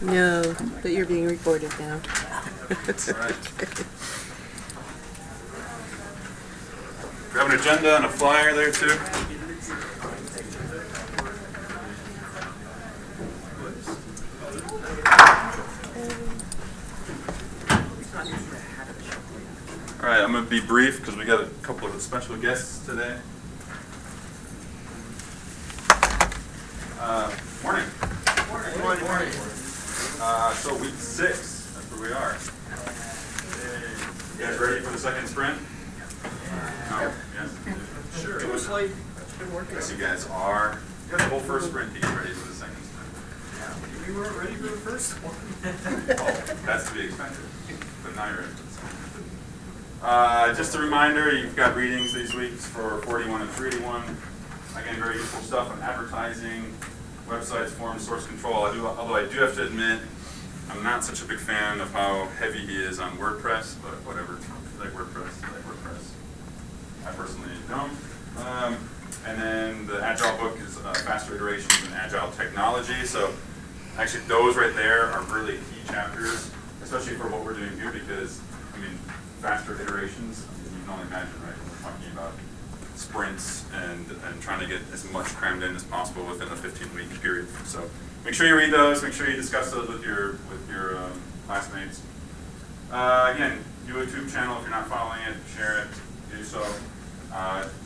No, but you're being recorded now. That's right. We have an agenda and a flyer there too. All right, I'm going to be brief because we got a couple of special guests today. Morning. Morning. So week 6, that's where we are. You guys ready for the second sprint? No? Yes? Sure. It was like, yes, you guys are. You got the whole first sprint to get ready for the second sprint. We weren't ready for the first one. Oh, that's to be expected. But now you're ready for the second. Just a reminder, you've got readings these weeks for 41 and 381. Again, very useful stuff on advertising, websites, forms, source control. Although I do have to admit, I'm not such a big fan of how heavy he is on WordPress, but whatever. If you like WordPress, you like WordPress. I personally don't. And then the Agile book is Faster Iterations and Agile Technology. So actually those right there are really key chapters, especially for what we're doing here, because, I mean, faster iterations, you can only imagine, right? We're talking about sprints and trying to get as much crammed in as possible within a 15-week period. So make sure you read those. Make sure you discuss those with your classmates. Again, YouTube channel. If you're not following it, share it. Do so.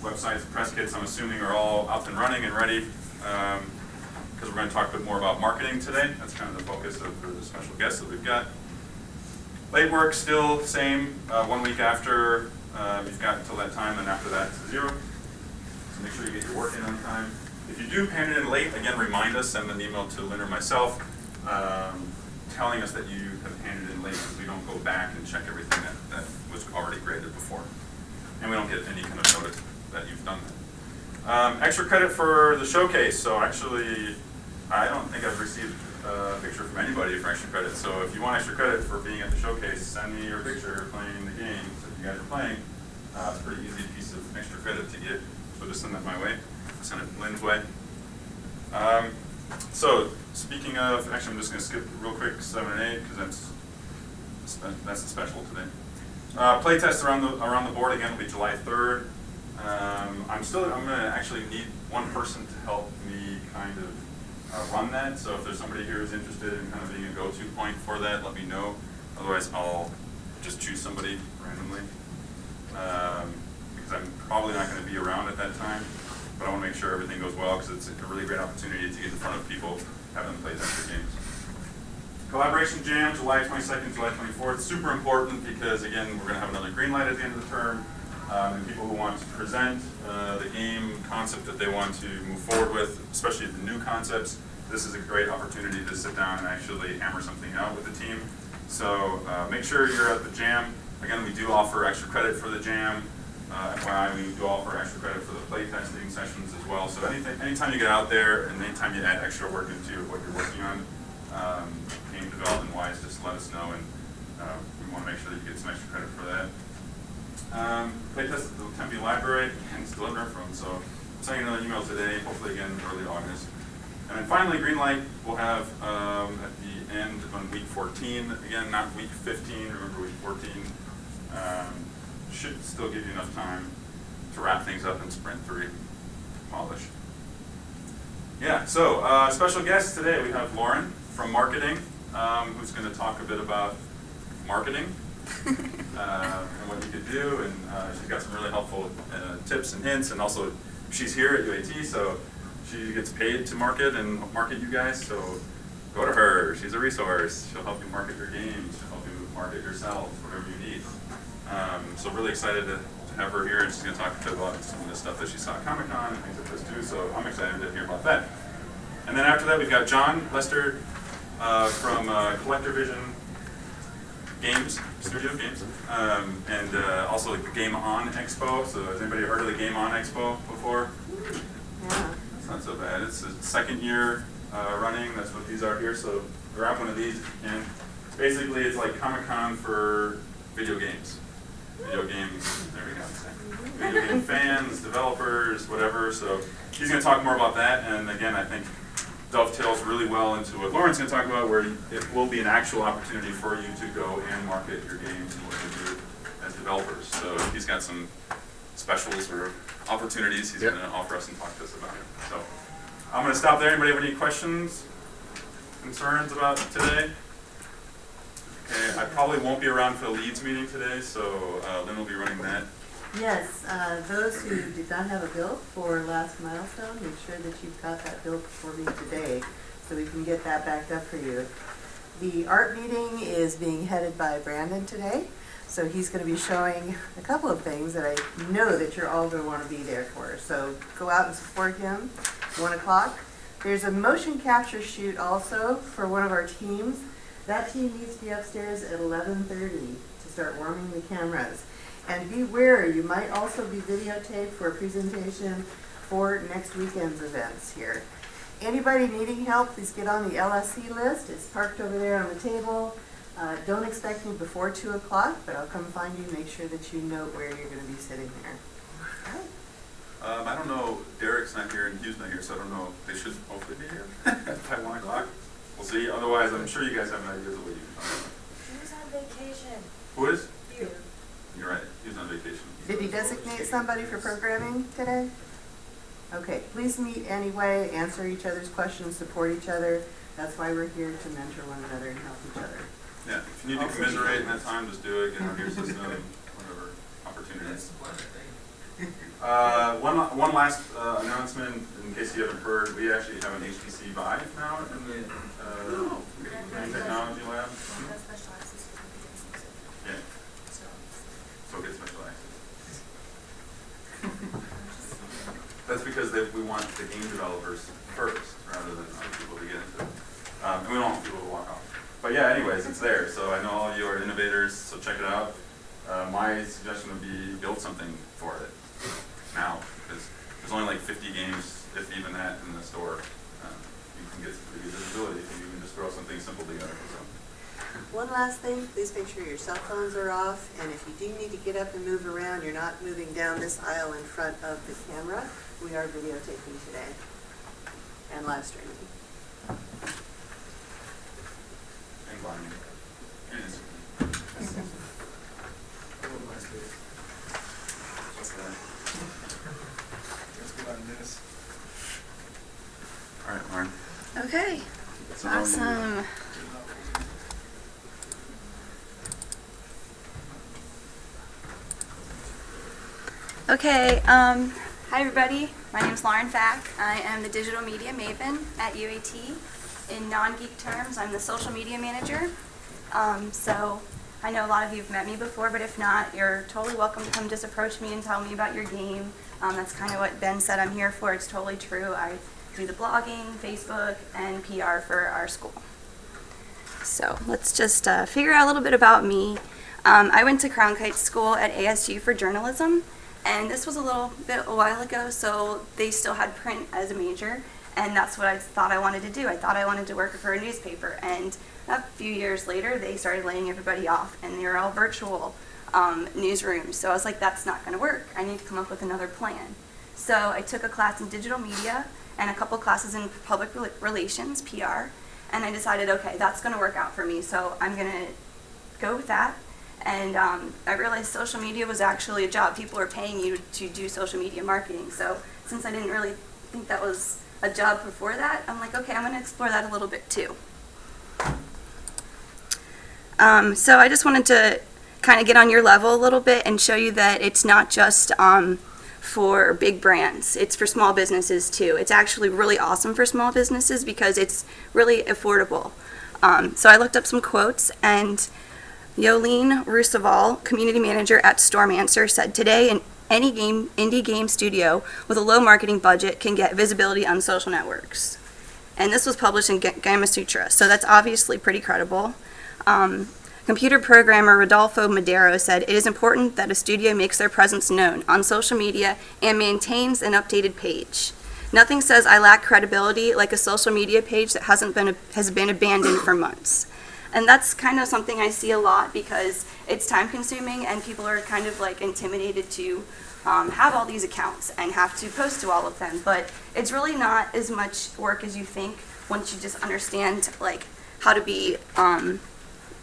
Websites, press kits, I'm assuming, are all up and running and ready because we're going to talk a bit more about marketing today. That's kind of the focus of the special guests that we've got. Late work still same. 1 week after. You've got until that time, and after that, it's 0. So make sure you get your work in on time. If you do hand it in late, again, remind us, send an email to Lynn or myself telling us that you have handed in late, because we don't go back and check everything that was already graded before. And we don't get any kind of notice that you've done that. Extra credit for the showcase. So actually, I don't think I've received a picture from anybody for extra credit. So if you want extra credit for being at the showcase, send me your picture playing the game. So if you guys are playing, it's a pretty easy piece of extra credit to get. So just send that my way. Send it Lynn's way. So speaking of, actually I'm just going to skip real quick 7 and 8 because that's the special today. Play tests around the board again will be July 3rd. I'm going to actually need one person to help me kind of run that. So if there's somebody here who's interested in kind of being a go-to point for that, let me know. Otherwise, I'll just choose somebody randomly because I'm probably not going to be around at that time. But I want to make sure everything goes well because it's a really great opportunity to get in front of people, have them play test their games. Collaboration Jam, July 22nd, July 24th. Super important because, again, we're going to have another green light at the end of the term. And people who want to present the game concept that they want to move forward with, especially the new concepts, this is a great opportunity to sit down and actually hammer something out with the team. So make sure you're at the Jam. Again, we do offer extra credit for the Jam. FYI, we do offer extra credit for the play testing sessions as well. So anytime you get out there and anytime you add extra work into what you're working on, game development wise, just let us know, and we want to make sure that you get some extra credit for that. Playtest at the Tempe Library, and still haven't heard from, so I'm sending another email today, hopefully again early August. And then finally, green light we'll have at the end on week 14. Again, not week 15, remember week 14. Should still give you enough time to wrap things up in sprint 3, polish. Yeah, so special guest today, we have Lauren from marketing, who's going to talk a bit about marketing and what you could do, and she's got some really helpful tips and hints, and also she's here at UAT, so she gets paid to market you guys, so go to her. She's a resource. She'll help you market your games. She'll help you market yourself, whatever you need. So really excited to have her here, and she's going to talk about some of the stuff that she saw at Comic-Con and things like this too, so I'm excited to hear about that. And then after that, we've got John Lester from Collector Vision Games, Studio Games, and also the Game On Expo. So has anybody heard of the Game On Expo before? Yeah. It's not so bad. It's the second year running. That's what these are here. So grab one of these if you can. Basically, it's like Comic-Con for video games. Video games, there we go. Video game fans, developers, whatever. So he's going to talk more about that. And again, I think dovetails really well into what Lauren's going to talk about, where it will be an actual opportunity for you to go and market your games and what you do as developers. So he's got some specials or opportunities he's going to offer us and talk to us about it. So I'm going to stop there. Anybody have any questions, concerns about today? Okay, I probably won't be around for the Leeds meeting today, so Lynn will be running that. Yes, those who did not have a bill for last milestone, make sure that you've got that bill before me today so we can get that backed up for you. The art meeting is being headed by Brandon today, so he's going to be showing a couple of things that I know that you're all going to want to be there for. So go out and support him, 1 o'clock. There's a motion capture shoot also for one of our teams. That team needs to be upstairs at 11:30 to start warming the cameras. And beware, you might also be videotaped for a presentation for next weekend's events here. Anybody needing help, please get on the LSC list. It's parked over there on the table. Don't expect me before 2 o'clock, but I'll come find you, make sure that you know where you're going to be sitting there. Okay. I don't know, Derek's not here and Hugh's not here, so I don't know. They should hopefully be here by 1 o'clock. We'll see. Otherwise, I'm sure you guys have an idea of what you can talk about. Who's on vacation? Who is? You. You're right. He's on vacation. Did he designate somebody for programming today? Okay, please meet anyway, answer each other's questions, support each other. That's why we're here, to mentor one another and help each other. Yeah, if you need to commiserate in that time, just do it. Get on your system, whatever opportunities. One last announcement, in case you haven't heard, we actually have an HTC Vive now in the technology lab. Yeah. So get special access. That's because we want the game developers first, rather than other people to get into it. And we don't want people to walk off. But yeah, anyways, it's there. So I know all of you are innovators, so check it out. My suggestion would be build something for it now, because there's only like 50 games, if even that, in the store. You can get some pretty good visibility if you can just throw something simple together. So. One last thing, please make sure your cell phones are off, and if you do need to get up and move around, you're not moving down this aisle in front of the camera. We are videotaping today and live streaming. And climbing. And Instagram. What's that? Let's go on this. All right, Lauren. Okay. So Awesome. Okay, hi everybody. My name is Lauren Fack. I am the digital media maven at UAT. In non-geek terms, I'm the social media manager. So I know a lot of you have met me before, but if not, you're totally welcome to come just approach me and tell me about your game. That's kind of what Ben said I'm here for. It's totally true. I do the blogging, Facebook, and PR for our school. So let's just figure out a little bit about me. I went to Crown Kite School at ASU for journalism. And this was a while ago, so they still had print as a major, and that's what I thought I wanted to do. I thought I wanted to work for a newspaper, and a few years later, they started laying everybody off, and they were all virtual newsrooms. So I was like, that's not going to work. I need to come up with another plan. So I took a class in digital media and a couple classes in public relations, PR, and I decided, okay, that's going to work out for me, so I'm going to go with that. And I realized social media was actually a job. People were paying you to do social media marketing. So since I didn't really think that was a job before that, I'm like, okay, I'm going to explore that a little bit too. So I just wanted to kind of get on your level a little bit and show you that it's not just for big brands. It's for small businesses too. It's actually really awesome for small businesses because it's really affordable. So I looked up some quotes, and Yolene Roosevelt, community manager at Stormancer, said, today any indie game studio with a low marketing budget can get visibility on social networks. And this was published in Gamma Sutra, so that's obviously pretty credible. Computer programmer Rodolfo Madero said, it is important that a studio makes their presence known on social media and maintains an updated page. Nothing says I lack credibility like a social media page that has been abandoned for months. And that's kind of something I see a lot because it's time consuming and people are kind of like intimidated to have all these accounts and have to post to all of them. But it's really not as much work as you think. once you just understand like how to be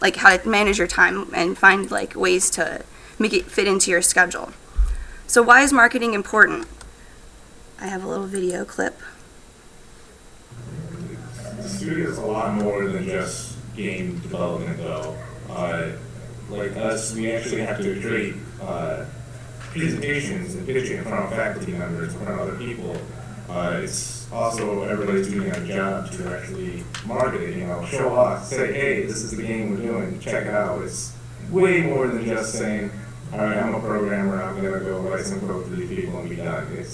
like how to manage your time and find like ways to make it fit into your schedule. So why is marketing important? I have a little video clip. Studio is a lot more than just game development, though. Like us, we actually have to create presentations and pitching in front of faculty members, in front of other people. It's also everybody's doing their job to actually market it, show off, say, hey, this is the game we're doing, check it out. It's way more than just saying, all right, I'm a programmer, I'm going to go write some code for these people and be done.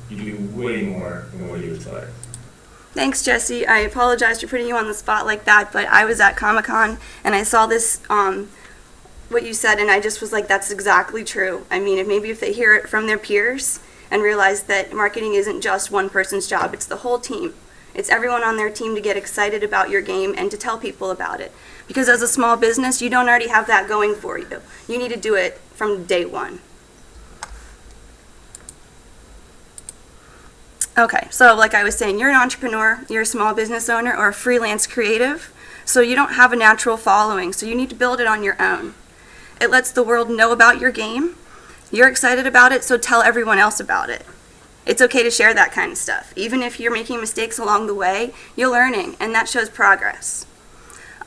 You do way more than what you expect. Thanks, Jesse. I apologize for putting you on the spot like that, but I was at Comic-Con and I saw this, what you said, and I just was like, that's exactly true. I mean, if they hear it from their peers and realize that marketing isn't just one person's job, it's the whole team. It's everyone on their team to get excited about your game and to tell people about it. Because as a small business, you don't already have that going for you. You need to do it from day one. Okay, so like I was saying, you're an entrepreneur, you're a small business owner, or a freelance creative, so you don't have a natural following, so you need to build it on your own. It lets the world know about your game. You're excited about it, so tell everyone else about it. It's okay to share that kind of stuff. Even if you're making mistakes along the way, you're learning, and that shows progress.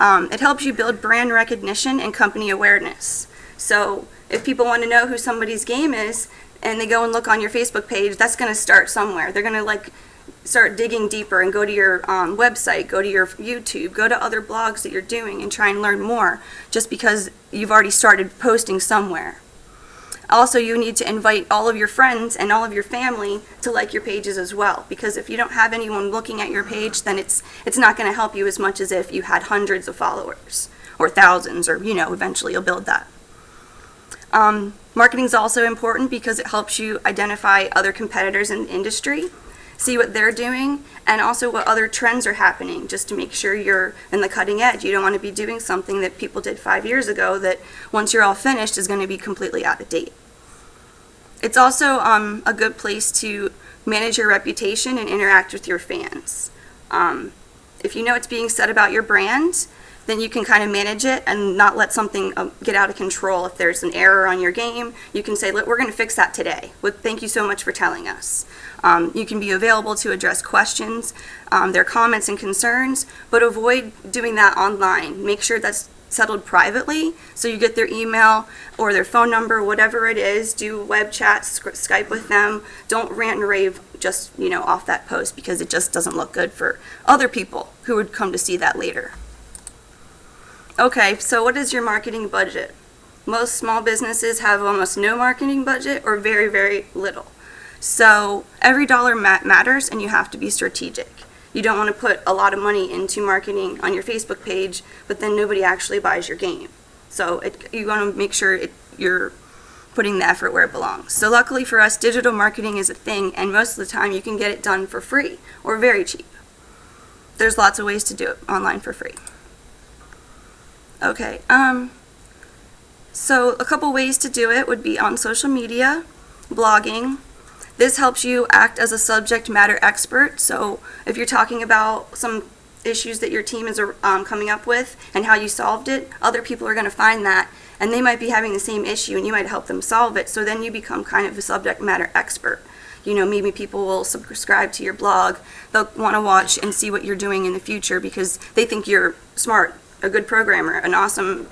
It helps you build brand recognition and company awareness. So if people want to know who somebody's game is, and they go and look on your Facebook page, that's going to start somewhere. They're going to start digging deeper and go to your website, go to your YouTube, go to other blogs that you're doing and try and learn more just because you've already started posting somewhere. Also, you need to invite all of your friends and all of your family to like your pages as well, because if you don't have anyone looking at your page, then it's not going to help you as much as if you had hundreds of followers or thousands, or eventually you'll build that. Marketing is also important because it helps you identify other competitors in the industry, see what they're doing, and also what other trends are happening, just to make sure you're in the cutting edge. You don't want to be doing something that people did 5 years ago that once you're all finished is going to be completely out of date. It's also a good place to manage your reputation and interact with your fans. If you know what's being said about your brand, then you can kind of manage it and not let something get out of control. If there's an error on your game, you can say, look, we're going to fix that today. Thank you so much for telling us. You can be available to address questions, their comments and concerns, but avoid doing that online. Make sure that's settled privately, so you get their email or their phone number, whatever it is. Do web chat, Skype with them. Don't rant and rave just off that post, because it just doesn't look good for other people who would come to see that later. Okay, so what is your marketing budget? Most small businesses have almost no marketing budget or very, very little. So every dollar matters, and you have to be strategic. You don't want to put a lot of money into marketing on your Facebook page, but then nobody actually buys your game. So you want to make sure you're putting the effort where it belongs. So luckily for us, digital marketing is a thing, and most of the time you can get it done for free or very cheap. There's lots of ways to do it online for free. Okay, so a couple ways to do it would be on social media, blogging. This helps you act as a subject matter expert. So if you're talking about some issues that your team is coming up with and how you solved it, other people are going to find that, and they might be having the same issue, and you might help them solve it. So then you become kind of a subject matter expert. Maybe people will subscribe to your blog. They'll want to watch and see what you're doing in the future because they think you're smart, a good programmer, an awesome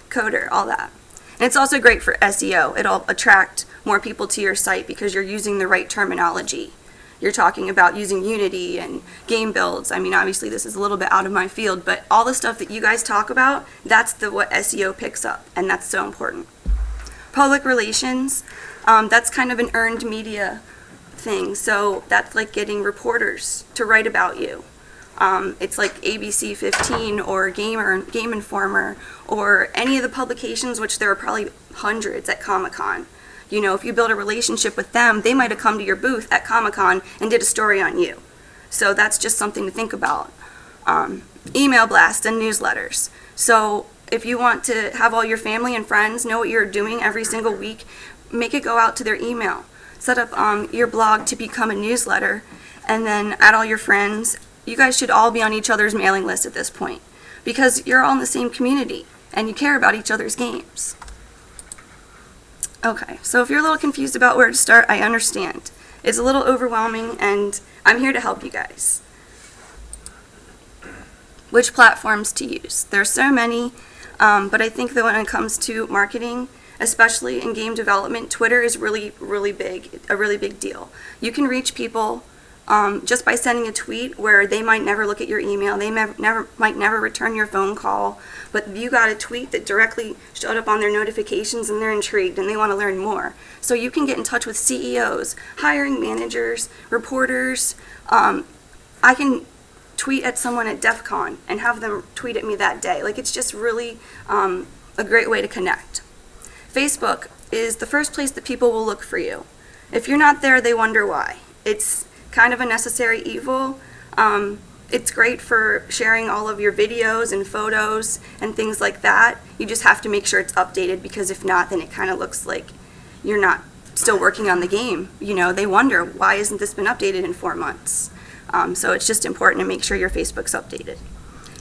coder, all that. And it's also great for SEO. It'll attract more people to your site because you're using the right terminology. You're talking about using Unity and game builds. I mean, obviously this is a little bit out of my field, but all the stuff that you guys talk about, that's what SEO picks up, and that's so important. Public relations, that's kind of an earned media thing. So that's like getting reporters to write about you. It's like ABC 15 or Game Informer or any of the publications, which there are probably hundreds at Comic-Con. If you build a relationship with them, they might have come to your booth at Comic-Con and did a story on you. So that's just something to think about. Email blasts and newsletters. So if you want to have all your family and friends know what you're doing every single week, make it go out to their email. Set up your blog to become a newsletter, and then add all your friends. you guys should all be on each other's mailing list at this point, because you're all in the same community and you care about each other's games. Okay, so if you're a little confused about where to start, I understand. It's a little overwhelming, and I'm here to help you guys. Which platforms to use? There's so many, but I think that when it comes to marketing, especially in game development, Twitter is really, really big, a really big deal. You can reach people just by sending a tweet where they might never look at your email, they might never return your phone call, but you got a tweet that directly showed up on their notifications and they're intrigued and they want to learn more. So you can get in touch with CEOs, hiring managers, reporters. I can tweet at someone at DEF CON and have them tweet at me that day. Like, it's just really a great way to connect. Facebook is the first place that people will look for you. If you're not there, they wonder why. It's kind of a necessary evil. It's great for sharing all of your videos and photos and things like that. You just have to make sure it's updated, because if not, then it kind of looks like you're not still working on the game. You know, they wonder, why isn't this been updated in 4 months? So it's just important to make sure your Facebook's updated.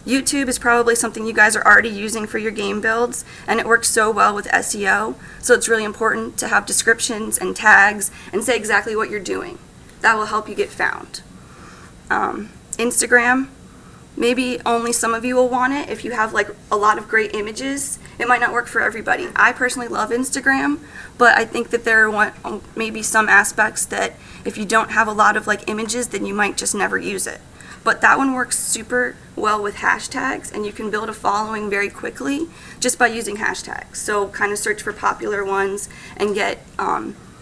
YouTube is probably something you guys are already using for your game builds, and it works so well with SEO, so it's really important to have descriptions and tags and say exactly what you're doing. That will help you get found. Instagram, maybe only some of you will want it if you have like a lot of great images. It might not work for everybody. I personally love Instagram, but I think that there are maybe some aspects that if you don't have a lot of like images, then you might just never use it. But that one works super well with hashtags, and you can build a following very quickly just by using hashtags. So kind of search for popular ones and get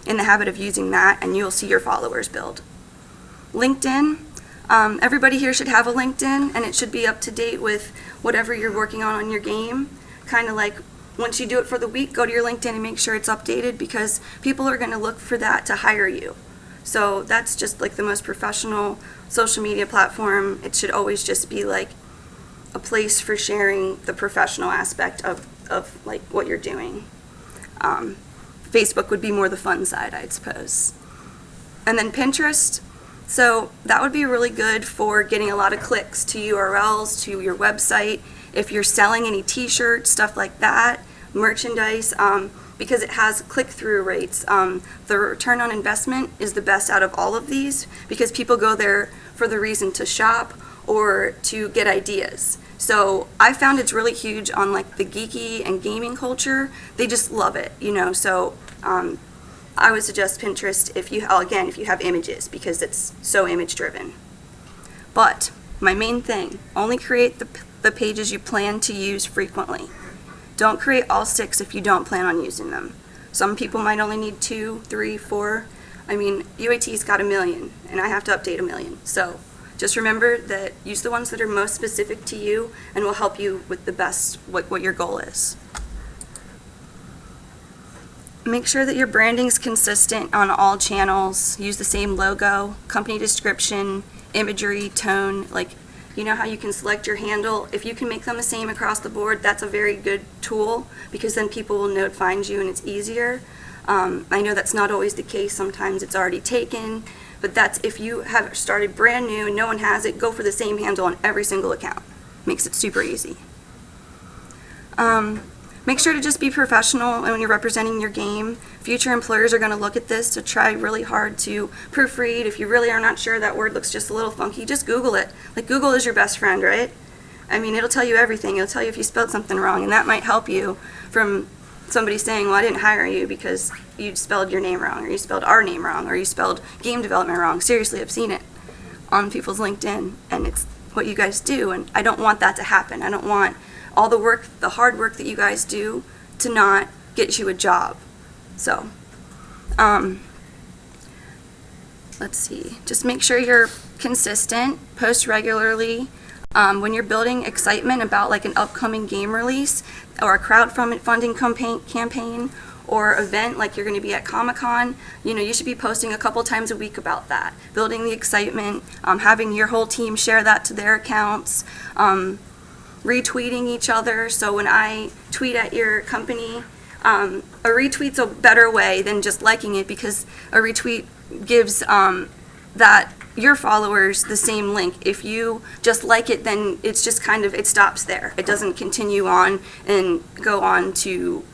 in the habit of using that, and you'll see your followers build. LinkedIn, everybody here should have a LinkedIn, and it should be up to date with whatever you're working on your game. Kind of like, once you do it for the week, go to your LinkedIn and make sure it's updated, because people are going to look for that to hire you. So that's just like the most professional social media platform. It should always just be like a place for sharing the professional aspect of like what you're doing. Facebook would be more the fun side, I'd suppose. And then Pinterest, so that would be really good for getting a lot of clicks to URLs, to your website. If you're selling any t-shirts, stuff like that, merchandise, because it has click-through rates. The return on investment is the best out of all of these, because people go there for the reason to shop or to get ideas. So I found it's really huge on like the geeky and gaming culture. They just love it, you know. So I would suggest Pinterest if you have images, because it's so image driven. But my main thing, only create the pages you plan to use frequently. Don't create all 6 if you don't plan on using them. Some people might only need 2, 3, 4. I mean, UAT's got 1 million, and I have to update 1 million. So just remember that use the ones that are most specific to you and will help you with the best, what your goal is. Make sure that your branding is consistent on all channels. Use the same logo, company description, imagery, tone. Like, you know how you can select your handle? If you can make them the same across the board, that's a very good tool, because then people will know to find you and it's easier. I know that's not always the case. Sometimes it's already taken, but that's if you have started brand new and no one has it, go for the same handle on every single account. Makes it super easy. Make sure to just be professional when you're representing your game. Future employers are going to look at this, so try really hard to proofread. If you really are not sure that word looks just a little funky, just Google it. Like, Google is your best friend, right? I mean, it'll tell you everything. It'll tell you if you spelled something wrong, and that might help you from somebody saying, well, I didn't hire you because you spelled your name wrong, or you spelled our name wrong, or you spelled game development wrong. Seriously, I've seen it on people's LinkedIn, and it's what you guys do, and I don't want that to happen. I don't want all the work, the hard work that you guys do to not get you a job. So, let's see. Just make sure you're consistent, post regularly. When you're building excitement about like an upcoming game release or a crowdfunding campaign or event, like you're going to be at Comic-Con, you know, you should be posting a couple times a week about that. Building the excitement, having your whole team share that to their accounts, retweeting each other. So when I tweet at your company, a retweet's a better way than just liking it, because a retweet gives that your followers the same link. If you just like it, then it's just kind of, it stops there. It doesn't continue on and go on to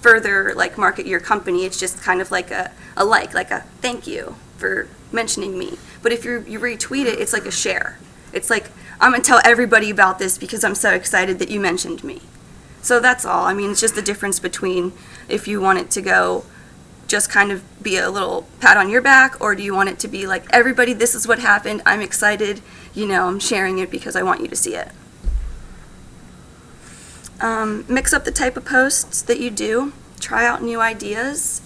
further like market your company. It's just kind of like a thank you for mentioning me. But if you retweet it, it's like a share. It's like, I'm gonna tell everybody about this because I'm so excited that you mentioned me. So that's all. I mean, it's just the difference between if you want it to go just kind of be a little pat on your back, or do you want it to be like, everybody, this is what happened, I'm excited, you know, I'm sharing it because I want you to see it. Mix up the type of posts that you do. Try out new ideas.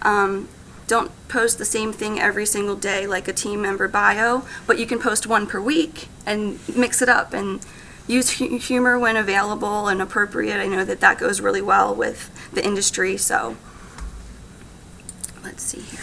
Don't post the same thing every single day like a team member bio, but you can post one per week and mix it up and use humor when available and appropriate. I know that that goes really well with the industry, so let's see here.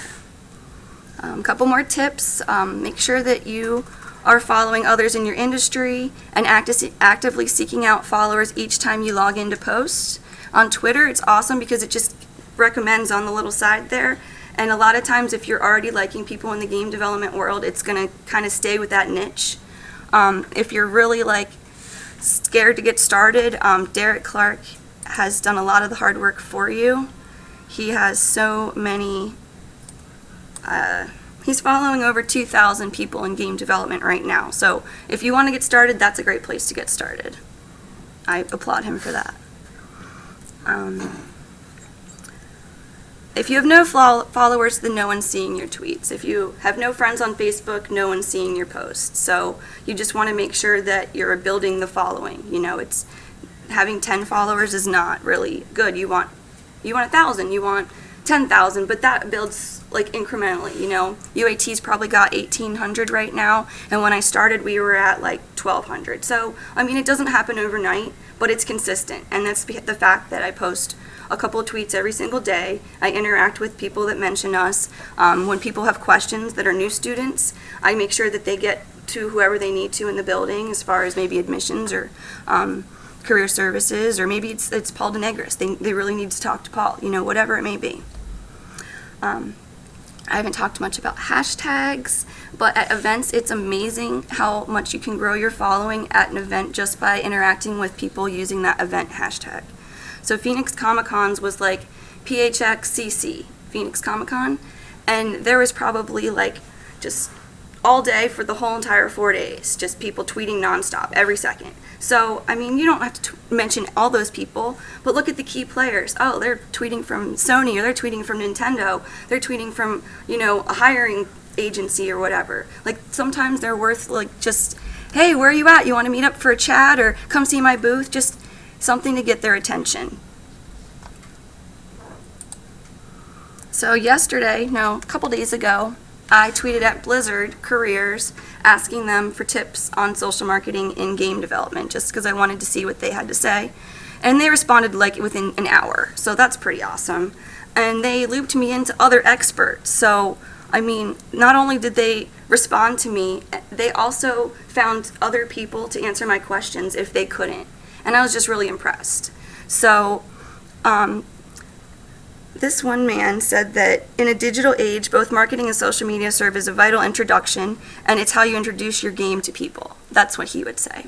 A couple more tips. Make sure that you are following others in your industry and actively seeking out followers each time you log in to post. On Twitter, it's awesome because it just recommends on the little side there. And a lot of times if you're already liking people in the game development world, it's going to kind of stay with that niche. If you're really like scared to get started, Derek Clark has done a lot of the hard work for you. He has so many, he's following over 2,000 people in game development right now. So if you want to get started, that's a great place to get started. I applaud him for that. If you have no followers, then no one's seeing your tweets. If you have no friends on Facebook, no one's seeing your posts. So you just want to make sure that you're building the following. You know, it's having 10 followers is not really good. You want 1,000, you want 10,000, but that builds like incrementally. You know, UAT's probably got 1,800 right now, and when I started, we were at like 1,200. So I mean, it doesn't happen overnight, but it's consistent, and that's the fact that I post a couple of tweets every single day. I interact with people that mention us. When people have questions that are new students, I make sure that they get to whoever they need to in the building, as far as maybe admissions or career services, or maybe it's Paul DeNegris. They really need to talk to Paul, you know, whatever it may be. I haven't talked much about hashtags, but at events, it's amazing how much you can grow your following at an event just by interacting with people using that event hashtag. So Phoenix Comic Cons was like PHXCC, Phoenix Comic Con, and there was probably like just all day for the whole entire 4 days, just people tweeting nonstop every second. So, I mean, you don't have to mention all those people, but look at the key players. Oh, they're tweeting from Sony, or they're tweeting from Nintendo, they're tweeting from, you know, a hiring agency or whatever. Like, sometimes they're worth, like, just, hey, where are you at? You want to meet up for a chat, or come see my booth? Just something to get their attention. So a couple days ago, I tweeted at Blizzard Careers asking them for tips on social marketing in game development, just because I wanted to see what they had to say. And they responded like within an hour, so that's pretty awesome. And they looped me into other experts. So, I mean, not only did they respond to me, they also found other people to answer my questions if they couldn't. And I was just really impressed. So, this one man said that in a digital age, both marketing and social media serve as a vital introduction, and it's how you introduce your game to people. That's what he would say.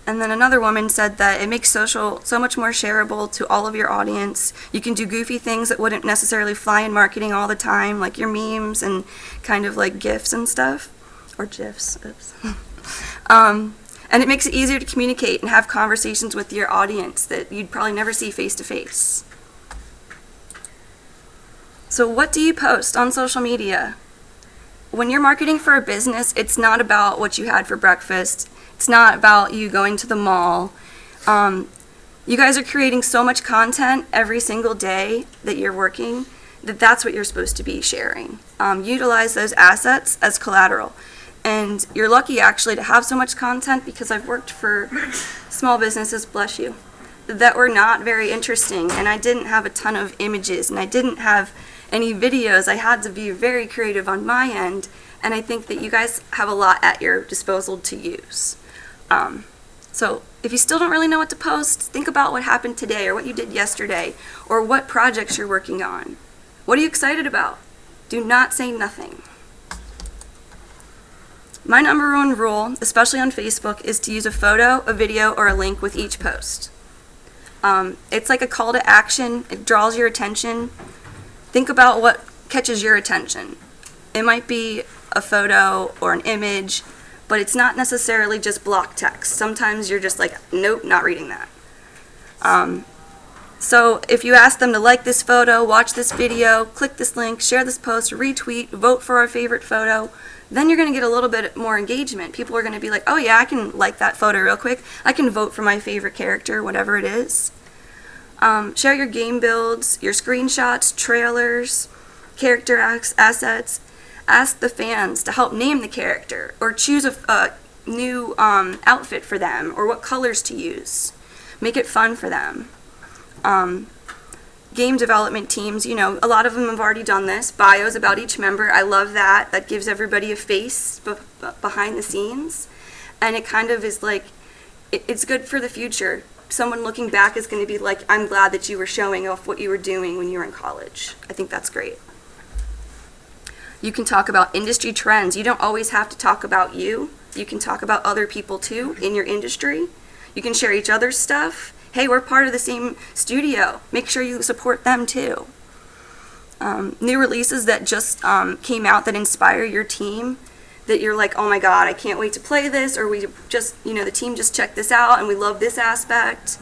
And then another woman said that it makes social so much more shareable to all of your audience. You can do goofy things that wouldn't necessarily fly in marketing all the time, like your memes and kind of like GIFs and stuff. Or GIFs, oops. And it makes it easier to communicate and have conversations with your audience that you'd probably never see face to face. So what do you post on social media? When you're marketing for a business, it's not about what you had for breakfast. It's not about you going to the mall. You guys are creating so much content every single day that you're working that that's what you're supposed to be sharing. Utilize those assets as collateral. And you're lucky actually to have so much content, because I've worked for small businesses, bless you, that were not very interesting, and I didn't have a ton of images, and I didn't have any videos. I had to be very creative on my end, and I think that you guys have a lot at your disposal to use. So if you still don't really know what to post, think about what happened today or what you did yesterday or what projects you're working on. What are you excited about? Do not say nothing. My number one rule, especially on Facebook, is to use a photo, a video, or a link with each post. It's like a call to action. It draws your attention. Think about what catches your attention. It might be a photo or an image, but it's not necessarily just block text. Sometimes you're just like, nope, not reading that. So if you ask them to like this photo, watch this video, click this link, share this post, retweet, vote for our favorite photo, then you're going to get a little bit more engagement. People are going to be like, oh yeah, I can like that photo real quick. I can vote for my favorite character, whatever it is. Share your game builds, your screenshots, trailers, character assets. Ask the fans to help name the character or choose a new outfit for them or what colors to use. Make it fun for them. Game development teams, you know, a lot of them have already done this. Bios about each member. I love that. That gives everybody a face behind the scenes. And it kind of is like, it's good for the future. Someone looking back is going to be like, I'm glad that you were showing off what you were doing when you were in college. I think that's great. You can talk about industry trends. You don't always have to talk about you. You can talk about other people too in your industry. You can share each other's stuff. Hey, we're part of the same studio. Make sure you support them too. New releases that just came out that inspire your team, that you're like, oh my God, I can't wait to play this, or we just, you know, the team just checked this out and we love this aspect.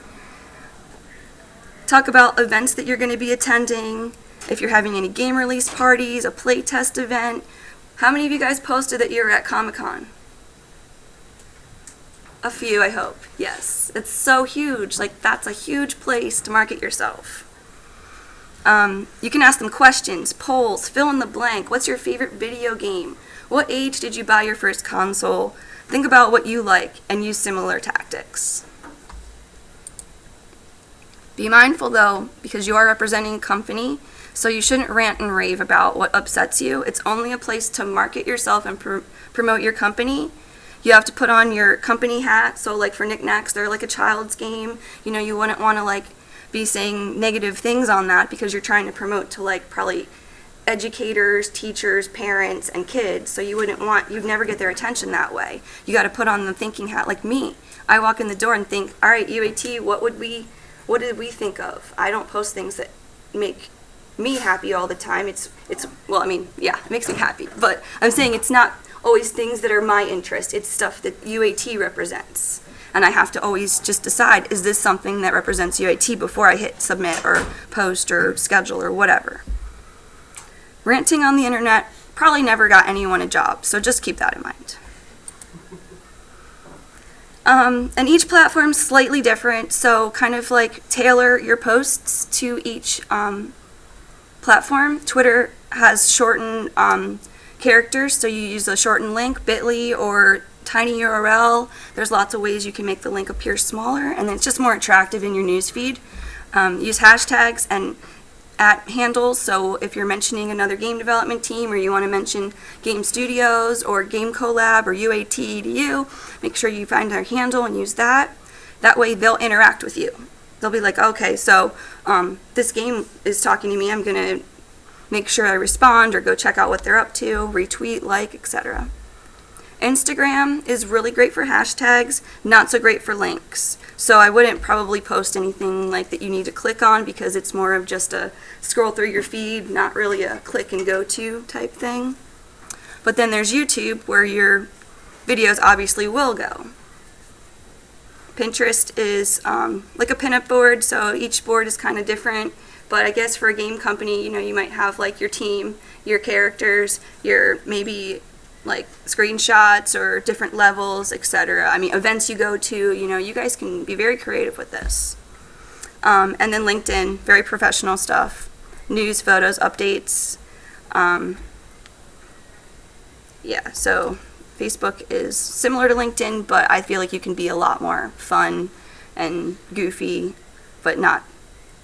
Talk about events that you're going to be attending. If you're having any game release parties, a play test event. How many of you guys posted that you're at Comic-Con? A few, I hope. Yes. It's so huge. Like, that's a huge place to market yourself. You can ask them questions, polls, fill in the blank. What's your favorite video game? What age did you buy your first console? Think about what you like and use similar tactics. Be mindful, though, because you are representing a company, so you shouldn't rant and rave about what upsets you. It's only a place to market yourself and promote your company. You have to put on your company hat. So like for knickknacks, they're like a child's game. You know, you wouldn't want to like be saying negative things on that because you're trying to promote to like probably educators, teachers, parents, and kids. So you wouldn't want, you'd never get their attention that way. You got to put on the thinking hat. Like me, I walk in the door and think, all right, UAT, what did we think of? I don't post things that make me happy all the time. It's well, I mean, yeah, it makes me happy, but I'm saying it's not always things that are my interest. It's stuff that UAT represents. And I have to always just decide, is this something that represents UAT before I hit submit or post or schedule or whatever. Ranting on the internet probably never got anyone a job, so just keep that in mind. And each platform's slightly different, so kind of like tailor your posts to each platform. Twitter has shortened characters, so you use a shortened link, bit.ly or tiny URL. There's lots of ways you can make the link appear smaller, and then it's just more attractive in your newsfeed. Use hashtags and @ handles, so if you're mentioning another game development team or you want to mention game studios or game collab or UAT EDU, make sure you find their handle and use that. That way they'll interact with you. They'll be like, okay, so this game is talking to me, I'm going to make sure I respond or go check out what they're up to, retweet, like, etc. Instagram is really great for hashtags, not so great for links. So I wouldn't probably post anything like that you need to click on because it's more of just a scroll through your feed, not really a click and go to type thing. But then there's YouTube where your videos obviously will go. Pinterest is like a pinup board, so each board is kind of different. But I guess for a game company, you know, you might have like your team, your characters, your maybe like screenshots or different levels, etc. I mean, events you go to, you know, you guys can be very creative with this. And then LinkedIn, very professional stuff. News, photos, updates. Yeah, so Facebook is similar to LinkedIn, but I feel like you can be a lot more fun and goofy, but not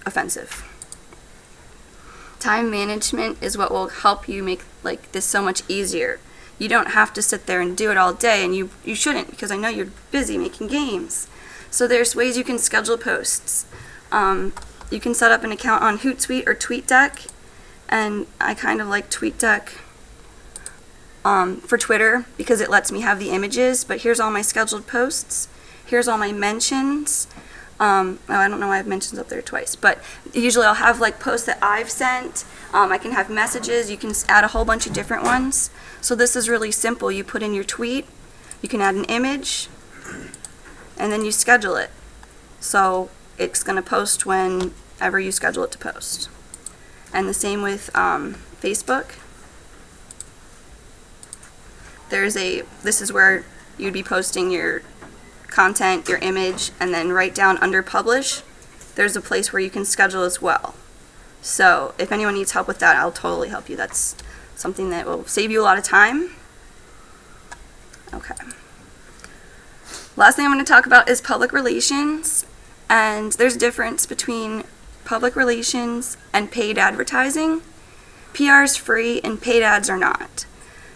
offensive. Time management is what will help you make like this so much easier. You don't have to sit there and do it all day, and you shouldn't, because I know you're busy making games. So there's ways you can schedule posts. You can set up an account on Hootsuite or TweetDeck, and I kind of like TweetDeck. for Twitter because it lets me have the images, but here's all my scheduled posts. Here's all my mentions. I don't know why I have mentions up there twice, but usually I'll have like posts that I've sent. I can have messages. You can add a whole bunch of different ones. So this is really simple. You put in your tweet, you can add an image, and then you schedule it. So it's going to post whenever you schedule it to post. And the same with Facebook. This is where you'd be posting your content, your image, and then right down under publish, there's a place where you can schedule as well. So if anyone needs help with that, I'll totally help you. That's something that will save you a lot of time. Okay. Last thing I'm going to talk about is public relations, and there's a difference between public relations and paid advertising. PR is free and paid ads are not.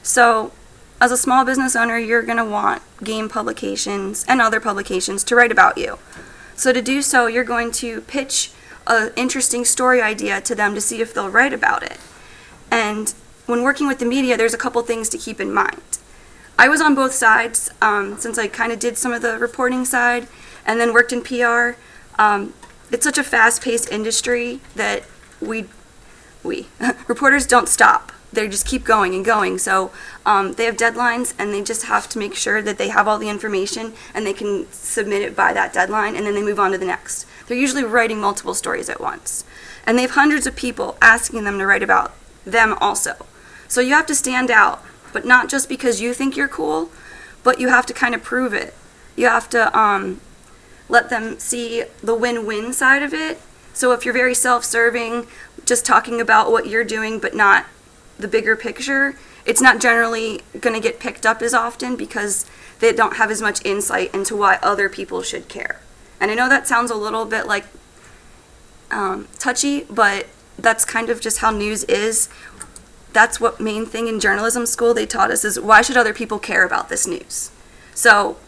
So as a small business owner, you're going to want game publications and other publications to write about you. So to do so, you're going to pitch an interesting story idea to them to see if they'll write about it. And when working with the media, there's a couple things to keep in mind. I was on both sides since I kind of did some of the reporting side and then worked in PR. It's such a fast-paced industry that reporters don't stop. They just keep going and going. So they have deadlines, and they just have to make sure that they have all the information and they can submit it by that deadline, and then they move on to the next. They're usually writing multiple stories at once. And they have hundreds of people asking them to write about them also. So you have to stand out, but not just because you think you're cool, but you have to kind of prove it. You have to let them see the win-win side of it. So if you're very self-serving, just talking about what you're doing but not the bigger picture, it's not generally going to get picked up as often because they don't have as much insight into why other people should care. And I know that sounds a little bit like touchy, but that's kind of just how news is. That's what main thing in journalism school they taught us is why should other people care about this news? So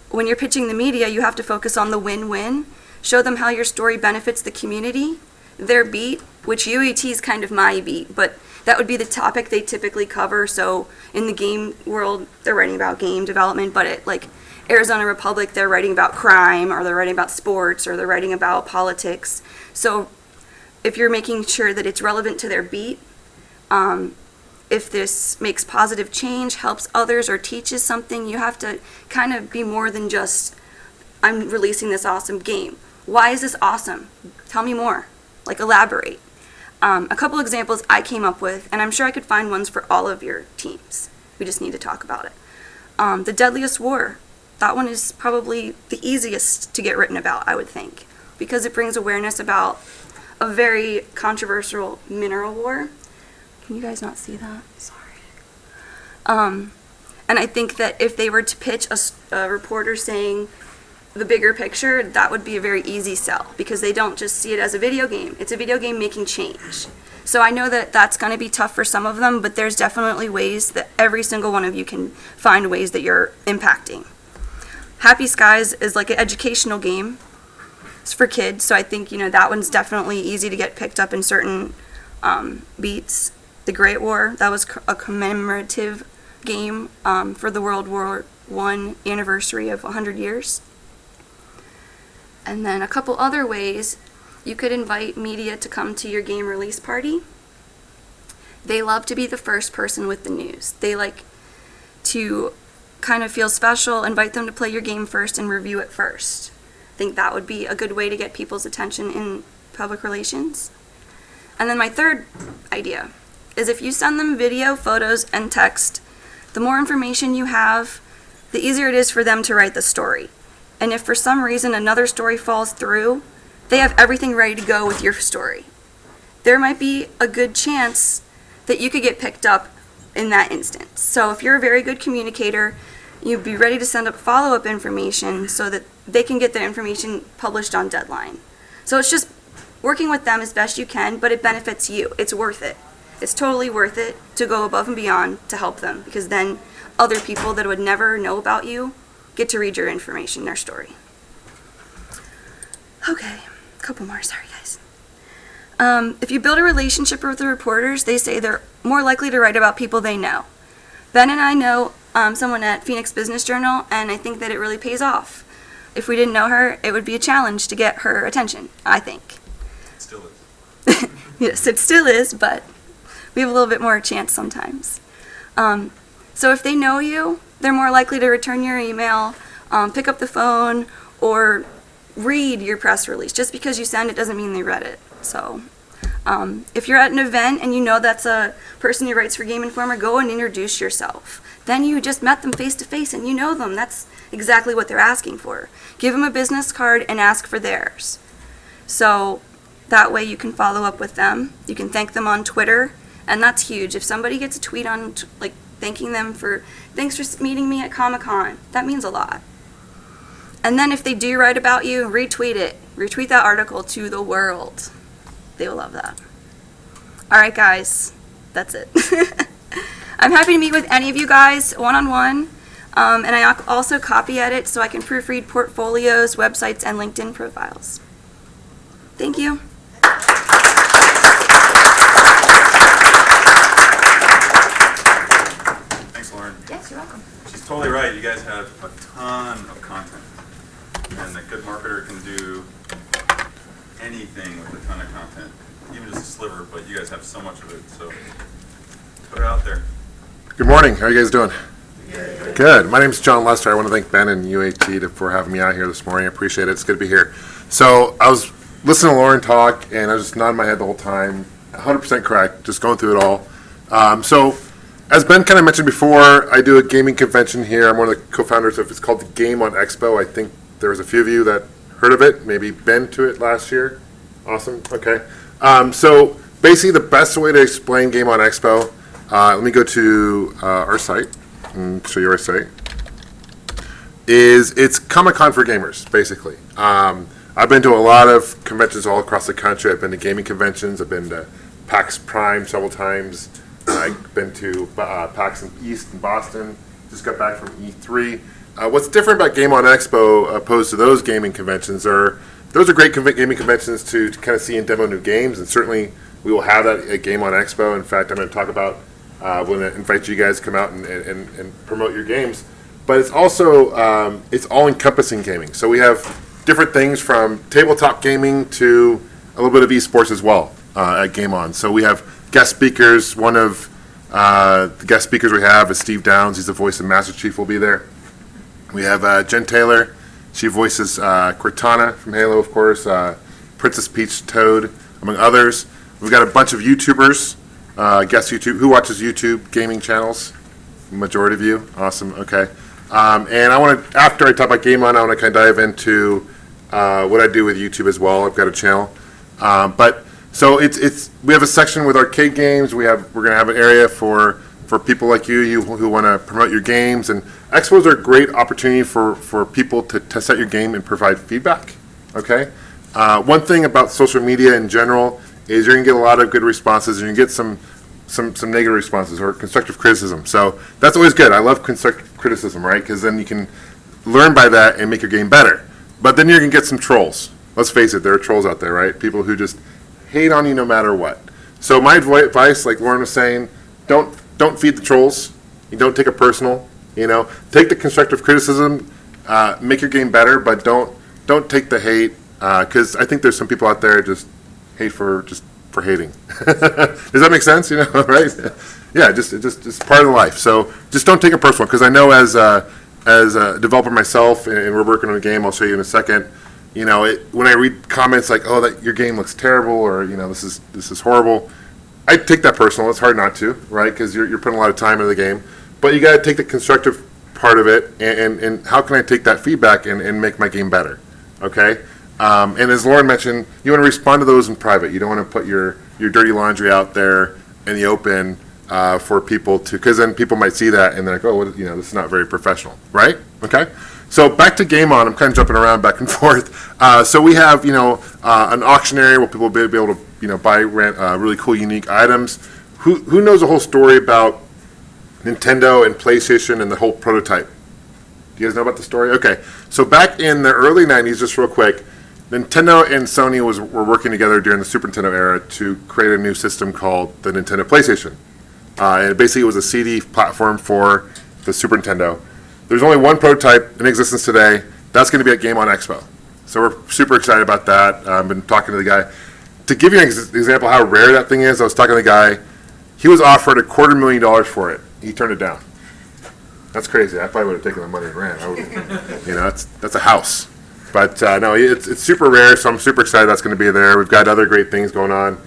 when you're pitching the media, you have to focus on the win-win, show them how your story benefits the community, their beat, which UAT is kind of my beat, but that would be the topic they typically cover. So in the game world, they're writing about game development, but at like Arizona Republic, they're writing about crime, or they're writing about sports, or they're writing about politics. So if you're making sure that it's relevant to their beat, if this makes positive change, helps others, or teaches something, you have to kind of be more than just, I'm releasing this awesome game. Why is this awesome? Tell me more. Like, elaborate. A couple examples I came up with, and I'm sure I could find ones for all of your teams. We just need to talk about it. The Deadliest War. That one is probably the easiest to get written about, I would think, because it brings awareness about a very controversial mineral war. Can you guys not see that? Sorry. And I think that if they were to pitch a reporter saying the bigger picture, that would be a very easy sell because they don't just see it as a video game. It's a video game making change. So I know that that's going to be tough for some of them, but there's definitely ways that every single one of you can find ways that you're impacting. Happy Skies is like an educational game. It's for kids, so I think that one's definitely easy to get picked up in certain beats. The Great War, that was a commemorative game for the World War I anniversary of 100 years. And then a couple other ways, you could invite media to come to your game release party. They love to be the first person with the news. They like to kind of feel special, invite them to play your game first and review it first. I think that would be a good way to get people's attention in public relations. And then my third idea is if you send them video, photos, and text, the more information you have, the easier it is for them to write the story. And if for some reason another story falls through, they have everything ready to go with your story. There might be a good chance that you could get picked up in that instance. So if you're a very good communicator, you'd be ready to send up follow-up information so that they can get the information published on deadline. So it's just working with them as best you can, but it benefits you. It's worth it. It's totally worth it to go above and beyond to help them, because then other people that would never know about you get to read your information, their story. Okay, a couple more. Sorry, guys. If you build a relationship with the reporters, they say they're more likely to write about people they know. Ben and I know someone at Phoenix Business Journal, and I think that it really pays off. If we didn't know her, it would be a challenge to get her attention, I think. Still is. Yes, it still is, but we have a little bit more chance sometimes. So if they know you, they're more likely to return your email, pick up the phone, or read your press release. Just because you send it doesn't mean they read it. So if you're at an event and you know that's a person who writes for Game Informer, go and introduce yourself. Then you just met them face to face and you know them. That's exactly what they're asking for. Give them a business card and ask for theirs. So that way you can follow up with them. You can thank them on Twitter, and that's huge. If somebody gets a tweet on, like, thanking them for, thanks for meeting me at Comic-Con, that means a lot. And then if they do write about you, retweet it. Retweet that article to the world. They will love that. All right, guys, that's it. I'm happy to meet with any of you guys one-on-one, and I also copy edit so I can proofread portfolios, websites, and LinkedIn profiles. Thank you. Thanks, Lauren. Yes, you're welcome. She's totally right. You guys have a ton of content. And a good marketer can do anything with a ton of content, even just a sliver, but you guys have so much of it, so put it out there. Good morning. How are you guys doing? Good. My name is John Lester. I want to thank Ben and UAT for having me out here this morning. I appreciate it. It's good to be here. So I was listening to Lauren talk, and I was just nodding my head the whole time. 100% correct. Just going through it all. So as Ben kind of mentioned before, I do a gaming convention here. I'm one of the co-founders of, it's called the Game on Expo. I think there was a few of you that heard of it, maybe been to it last year. Awesome. Okay. So basically the best way to explain Game on Expo, let me go to our site and show you our site, it's Comic-Con for gamers, basically. I've been to a lot of conventions all across the country. I've been to gaming conventions. I've been to PAX Prime several times. I've been to PAX East in Boston. Just got back from E3. What's different about Game on Expo opposed to those gaming conventions are those are great gaming conventions to kind of see and demo new games, and certainly we will have that at Game on Expo. In fact, I'm going to talk about when I invite you guys to come out and promote your games. But it's also it's all-encompassing gaming. So we have different things from tabletop gaming to a little bit of esports as well at Game On. So we have guest speakers. One of the guest speakers we have is Steve Downs. He's the voice of Master Chief. Will be there. We have Jen Taylor. She voices Cortana from Halo, of course, Princess Peach, Toad, among others. We've got a bunch of YouTubers, guest YouTube. Who watches YouTube gaming channels? Majority of you. Awesome. Okay. And I want to, after I talk about Game On, I want to kind of dive into what I do with YouTube as well. I've got a channel, but so we have a section with arcade games. We're going to have an area for people like you who want to promote your games, and expos are a great opportunity for people to test out your game and provide feedback. Okay. One thing about social media in general is you're going to get a lot of good responses, and you get some negative responses or constructive criticism. So that's always good. I love constructive criticism, right? Because then you can learn by that and make your game better. But then you're going to get some trolls. Let's face it, there are trolls out there, right? People who just hate on you no matter what. So my advice, like Lauren was saying, don't feed the trolls. You don't take it personal. Take the constructive criticism, make your game better, but don't take the hate, because I think there's some people out there just hate for hating. Does that make sense? Right? Yeah, just part of the life. So just don't take it personal, because I know as a developer myself, and we're working on a game. I'll show you in a second. When I read comments like, "Oh, that your game looks terrible," or this is horrible, I take that personal. It's hard not to, right? Because you're putting a lot of time into the game. But you got to take the constructive part of it, and how can I take that feedback and make my game better? Okay. And as Lauren mentioned, you want to respond to those in private. You don't want to put your dirty laundry out there in the open for people to, because then people might see that and they're like, oh, this is not very professional, right? Okay. So back to Game On. I'm kind of jumping around back and forth. So we have an auction area where people will be able to buy, rent really cool, unique items. Who knows the whole story about Nintendo and PlayStation and the whole prototype? Do you guys know about the story? Okay. So back in the early 90s, just real quick, Nintendo and Sony were working together during the Super Nintendo era to create a new system called the Nintendo PlayStation. and basically it was a CD platform for the Super Nintendo. There's only one prototype in existence today. That's going to be at Game On Expo. So we're super excited about that. I've been talking to the guy. To give you an example how rare that thing is, I was talking to the guy. He was offered $250,000 for it. He turned it down. That's crazy. I probably would have taken the money and ran. That's a house. But no, it's super rare, so I'm super excited that's going to be there. We've got other great things going on.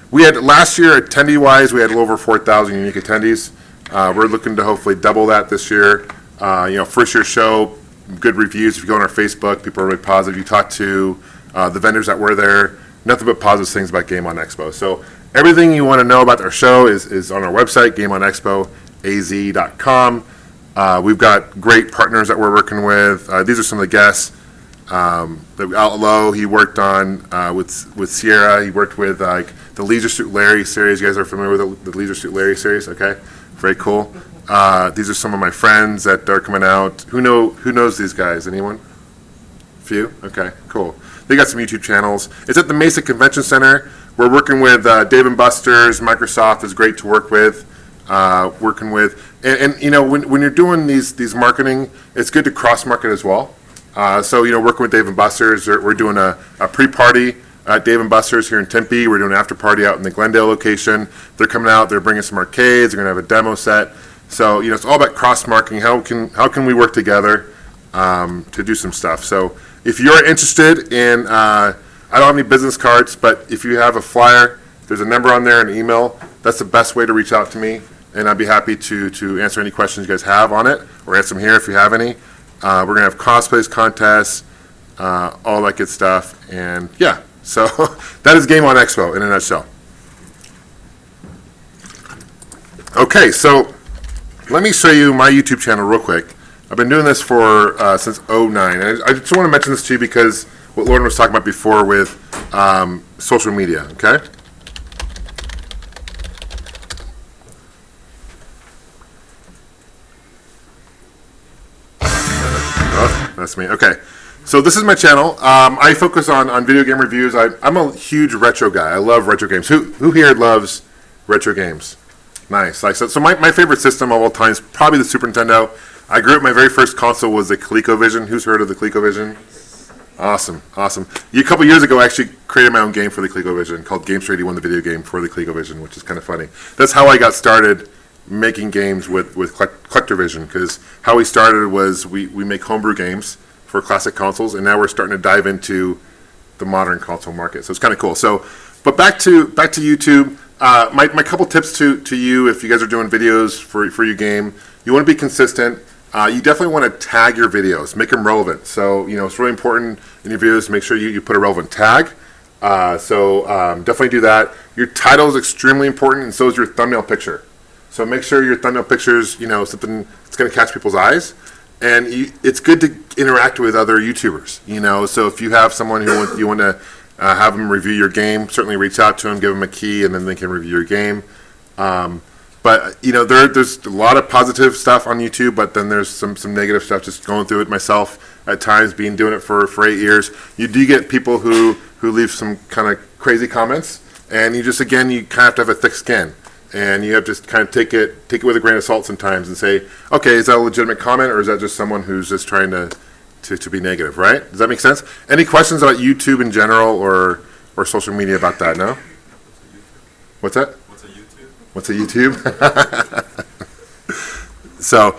We had last year, attendee-wise, we had a little over 4,000 unique attendees. We're looking to hopefully double that this year. First year show, good reviews. If you go on our Facebook, people are really positive. You talk to the vendors that were there, nothing but positive things about Game On Expo. So everything you want to know about our show is on our website, GameOnExpoAZ.com. We've got great partners that we're working with. These are some of the guests. The Outlaw, he worked on with Sierra. He worked with the Leisure Suit Larry series. You guys are familiar with the Leisure Suit Larry series? Okay, very cool. These are some of my friends that are coming out. Who knows these guys? Anyone? Few? Okay, cool. They got some YouTube channels. It's at the Mesa Convention Center. We're working with Dave & Buster's. Microsoft is great to work with. Working with, and when you're doing these marketing, it's good to cross market as well. So working with Dave & Buster's, we're doing a pre-party at Dave & Buster's here in Tempe. We're doing an after party out in the Glendale location. They're coming out. They're bringing some arcades. They're going to have a demo set. So it's all about cross marketing. How can we work together to do some stuff? So if you're interested in, I don't have any business cards, but if you have a flyer, there's a number on there, an email. That's the best way to reach out to me, and I'd be happy to answer any questions you guys have on it, or answer them here if you have any. We're going to have cosplays, contests, all that good stuff, and yeah. So that is Game On Expo in a nutshell. Okay, so let me show you my YouTube channel real quick. I've been doing this for since '09, and I just want to mention this to you because what Lauren was talking about before with social media, okay? Oh, that's me. Okay, so this is my channel. I focus on video game reviews. I'm a huge retro guy. I love retro games. Who here loves retro games? Nice. So my favorite system of all time is probably the Super Nintendo. I grew up, my very first console was the ColecoVision. Who's heard of the ColecoVision? Awesome. A couple years ago, I actually created my own game for the ColecoVision called Games for 81, the video game for the ColecoVision, which is kind of funny. That's how I got started making games with CollectorVision, because how we started was we make homebrew games for classic consoles, and now we're starting to dive into the modern console market. So it's kind of cool. So, but back to YouTube. My couple tips to you if you guys are doing videos for your game. You want to be consistent. You definitely want to tag your videos, make them relevant. So it's really important in your videos to make sure you put a relevant tag. Definitely do that. Your title is extremely important, and so is your thumbnail picture. So make sure your thumbnail picture is something that's going to catch people's eyes, and it's good to interact with other YouTubers. So if you have someone who you want to have them review your game, certainly reach out to them, give them a key, and then they can review your game. But there's a lot of positive stuff on YouTube, but then there's some negative stuff. Just going through it myself at times, doing it for 8 years. You do get people who leave some kind of crazy comments, and you kind of have to have a thick skin, and you have to kind of take it with a grain of salt sometimes, and say, okay, is that a legitimate comment, or is that just someone who's just trying to be negative, right? Does that make sense? Any questions about YouTube in general or social media about that? No? What's that? What's a YouTube? So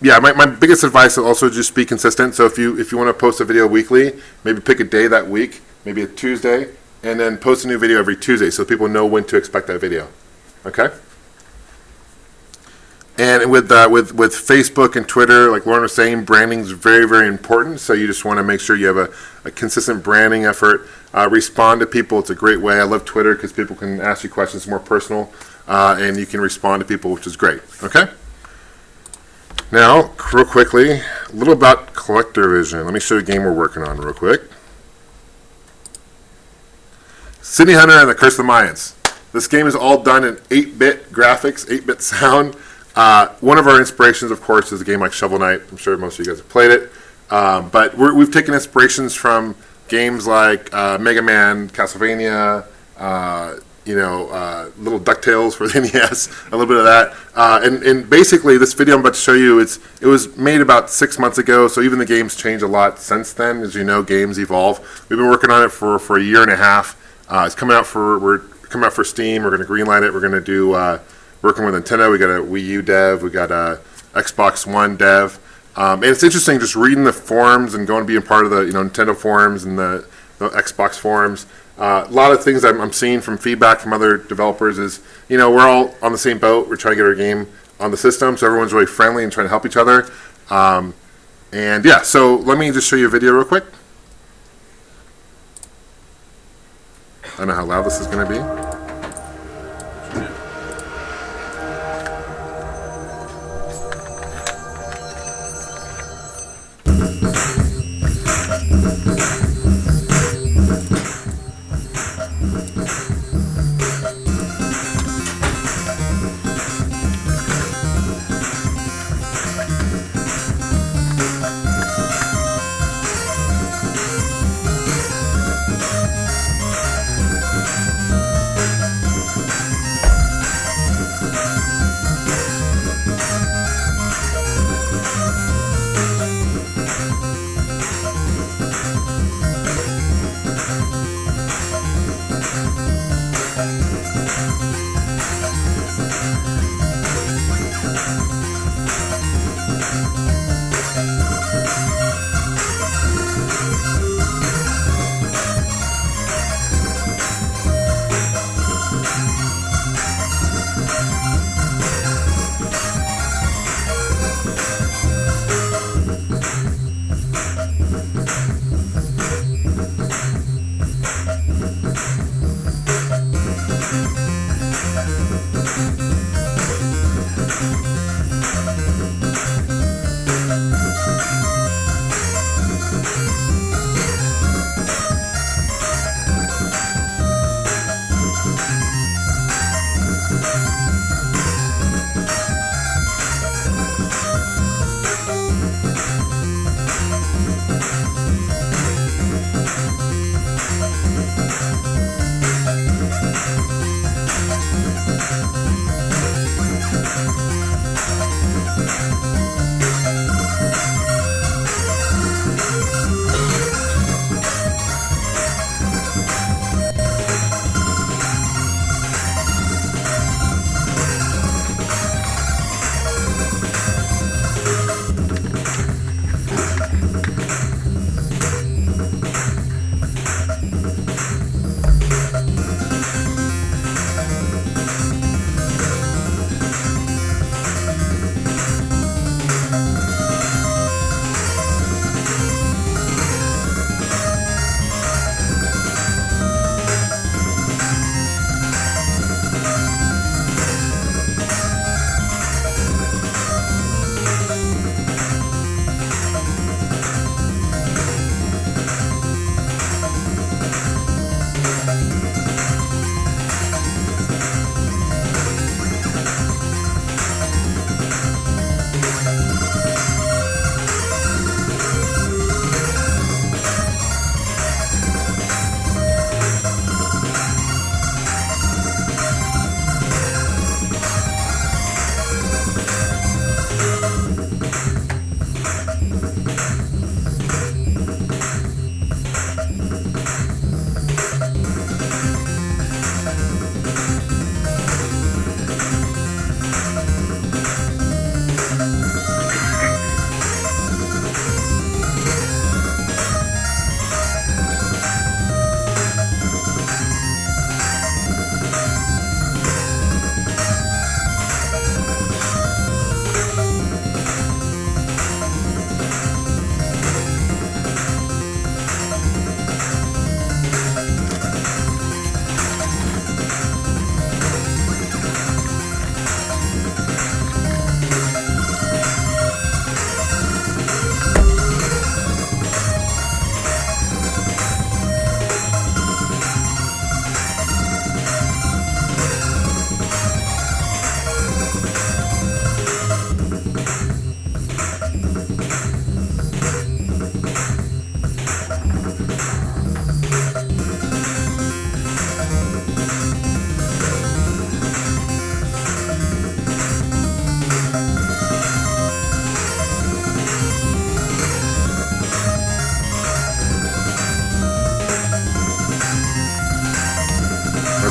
my biggest advice is also just be consistent. So if you want to post a video weekly, maybe pick a day that week, maybe a Tuesday, and then post a new video every Tuesday so people know when to expect that video. Okay? And with Facebook and Twitter, like Lauren was saying, branding is very, very important. So you just want to make sure you have a consistent branding effort. Respond to people. It's a great way. I love Twitter because people can ask you questions more personal, and you can respond to people, which is great. Okay? Now, real quickly, a little about CollectorVision. Let me show you a game we're working on real quick. City Hunter and the Curse of the Mayans. This game is all done in 8-bit graphics, 8-bit sound. One of our inspirations, of course, is a game like Shovel Knight. I'm sure most of you guys have played it. But we've taken inspirations from games like Mega Man, Castlevania, little DuckTales for the NES, a little bit of that. And basically, this video I'm about to show you, it was made about 6 months ago, so even the game's changed a lot since then. As you know, games evolve. We've been working on it for a year and a half. It's coming out for Steam. We're going to greenlight it. We're going to do working with Nintendo. We got a Wii U dev. We got a Xbox One dev. And it's interesting just reading the forums and going to being part of the Nintendo forums and the Xbox forums. A lot of things I'm seeing from feedback from other developers is, we're all on the same boat. We're trying to get our game on the system, so everyone's really friendly and trying to help each other. And yeah, so let me just show you a video real quick. I don't know how loud this is going to be.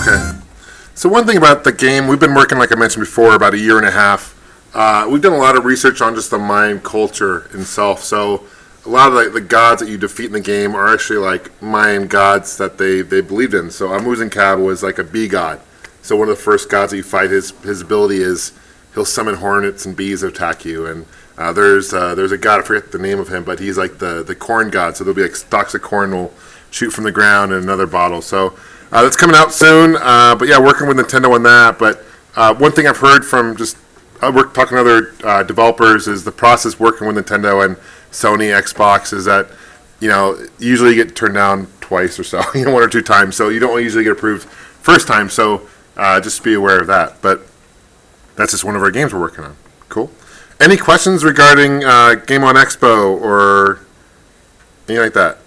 Okay. So one thing about the game, we've been working, like I mentioned before, about a year and a half. We've done a lot of research on just the Mayan culture itself. So a lot of the gods that you defeat in the game are actually like Mayan gods that they believed in. So Amuzincab was like a bee god. So one of the first gods that you fight, his ability is he'll summon hornets and bees to attack you. And there's a god, I forget the name of him, but he's like the corn god. So there'll be like stalks of corn will shoot from the ground in another bottle. So that's coming out soon. But yeah, working with Nintendo on that. But one thing I've heard from just talking to other developers is the process working with Nintendo and Sony, Xbox is that, usually you get turned down twice or so, one or two times. So you don't usually get approved first time. So just be aware of that. But that's just one of our games we're working on. Cool. Any questions regarding Game on Expo or anything like that?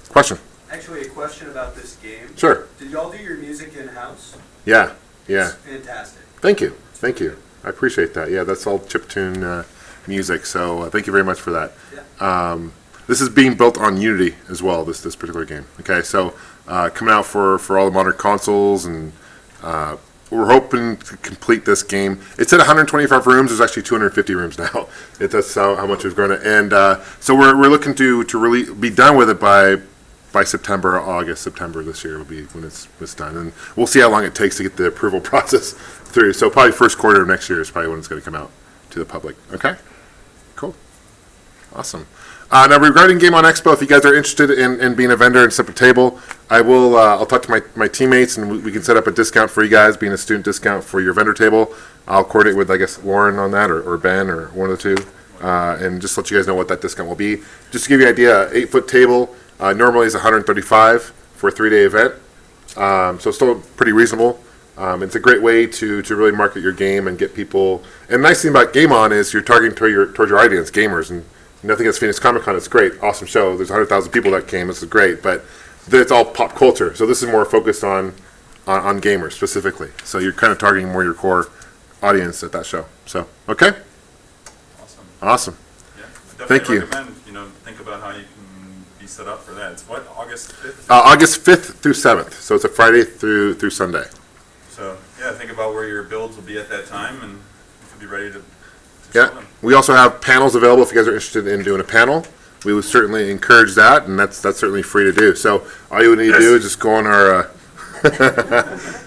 Question? Actually, a question about this game. Sure. Did y'all do your music in-house? Yeah. It's fantastic. Thank you. I appreciate that. Yeah, that's all chiptune music. So thank you very much for that. Yeah. This is being built on Unity as well. This particular game. Okay, so coming out for all the modern consoles, and we're hoping to complete this game. It's at 125 rooms. There's actually 250 rooms now. That's how much we've grown it. And so we're looking to really be done with it by September this year will be when it's done, and we'll see how long it takes to get the approval process through. So probably first quarter of next year is probably when it's going to come out to the public. Okay, cool, awesome. Now regarding Game on Expo, if you guys are interested in being a vendor and set up a table, I'll talk to my teammates and we can set up a discount for you guys, being a student discount for your vendor table. I'll coordinate with, I guess, Lauren on that or Ben or one of the two, and just let you guys know what that discount will be. Just to give you an idea, 8-foot table. Normally is $135 for a 3-day event, so still pretty reasonable. It's a great way to really market your game and get people. And the nice thing about Game On is you're targeting towards your audience, gamers, and nothing against Phoenix Comic Con. It's great, awesome show. There's 100,000 people that came. This is great, but it's all pop culture. So this is more focused on gamers specifically. So you're kind of targeting more your core audience at that show. So okay, awesome. Yeah, Thank you. Recommend, think about how you can be set up for that. It's what, August 5th? August 5th through 7th. So it's a Friday through Sunday. So yeah, think about where your builds will be at that time, and you should be ready to Yeah, sell them. we also have panels available if you guys are interested in doing a panel. We would certainly encourage that, and that's certainly free to do. So all you would need to do is just go on our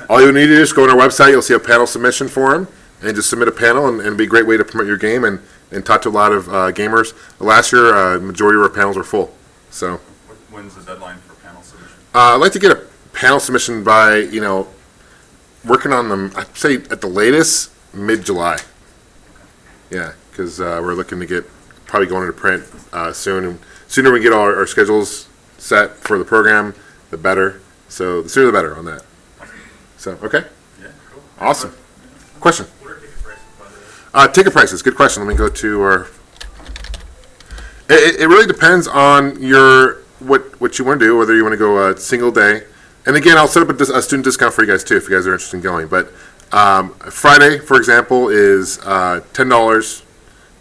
website. You'll see a panel submission form, and just submit a panel, and it'd be a great way to promote your game and talk to a lot of gamers. Last year, majority of our panels were full. So When's the deadline for panel submission? I'd like to get a panel submission by working on them. I'd say at the latest mid-July. Yeah, because we're looking to get probably going into print soon. And sooner we get all our schedules set for the program, the better. So the sooner the better on that. So okay, Yeah, cool. awesome. Question? What are ticket prices, by the way? Ticket prices. Good question. Let me go to our. It really depends on what you want to do. Whether you want to go a single day, and again, I'll set up a student discount for you guys too if you guys are interested in going. But Friday, for example, is $10, $25,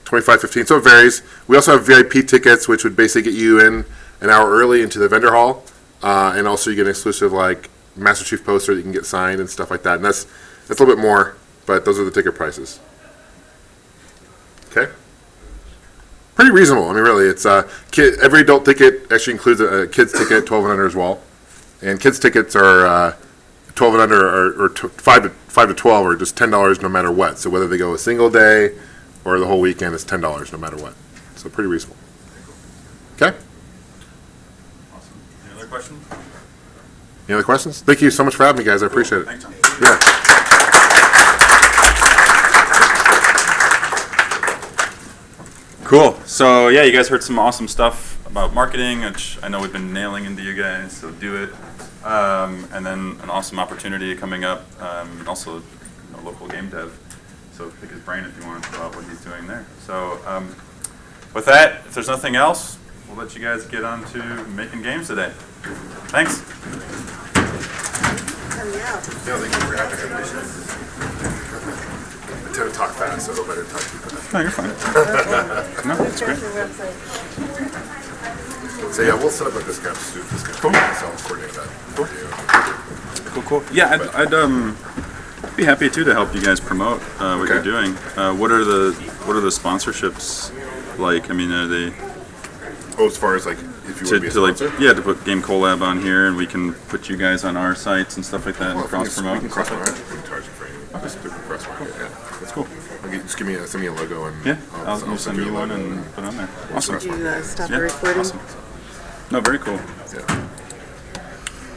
$15. So it varies. We also have VIP tickets, which would basically get you in an hour early into the vendor hall, and also you get an exclusive like Master Chief poster that you can get signed and stuff like that. And that's a little bit more, but those are the ticket prices. Okay. Pretty reasonable. I mean, really, it's every adult ticket actually includes a kids ticket, 12 and under as well, and kids tickets are 12 and under, or 5 to 12, are just $10 no matter what. So whether they go a single day or the whole weekend, it's $10 no matter what. So pretty reasonable. Okay. Awesome. Any other questions? Any other questions? Thank you so much for having me, guys. I appreciate it. Thanks, John. Yeah. Cool. So yeah, you guys heard some awesome stuff about marketing, which I know we've been nailing into you guys. So do it. And then an awesome opportunity coming up, and also local game dev. So pick his brain if you want about what he's doing there. So with that, if there's nothing else, we'll let you guys get on to making games today. Thanks. Thank you for having me. I tend to talk fast, so I hope I didn't talk too fast. No, you're fine. No, it's great. So yeah, we'll set up a discount, student discount. Cool. So I'll coordinate that. Cool. Cool. Yeah, I'd be happy too to help you guys promote what you're Okay. doing. What are the sponsorships like? I mean, are they Oh, as far as like, if you want to be a to like sponsor? to put Game Collab on here, and we can put you guys on our sites and stuff like that, Well, and cross we promote. can cross promote. We can charge you for anything. Just do cross promote. Yeah, That's cool. just send me a logo and Yeah, I'll I'll send you one and put it on there. Awesome. Did you stop Yeah, the recording? awesome. No, very cool. Yeah.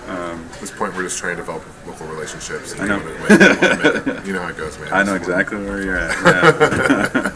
At this point, we're just trying to develop local relationships. And I know. You know how it goes, man. I know exactly where you're at. Yeah.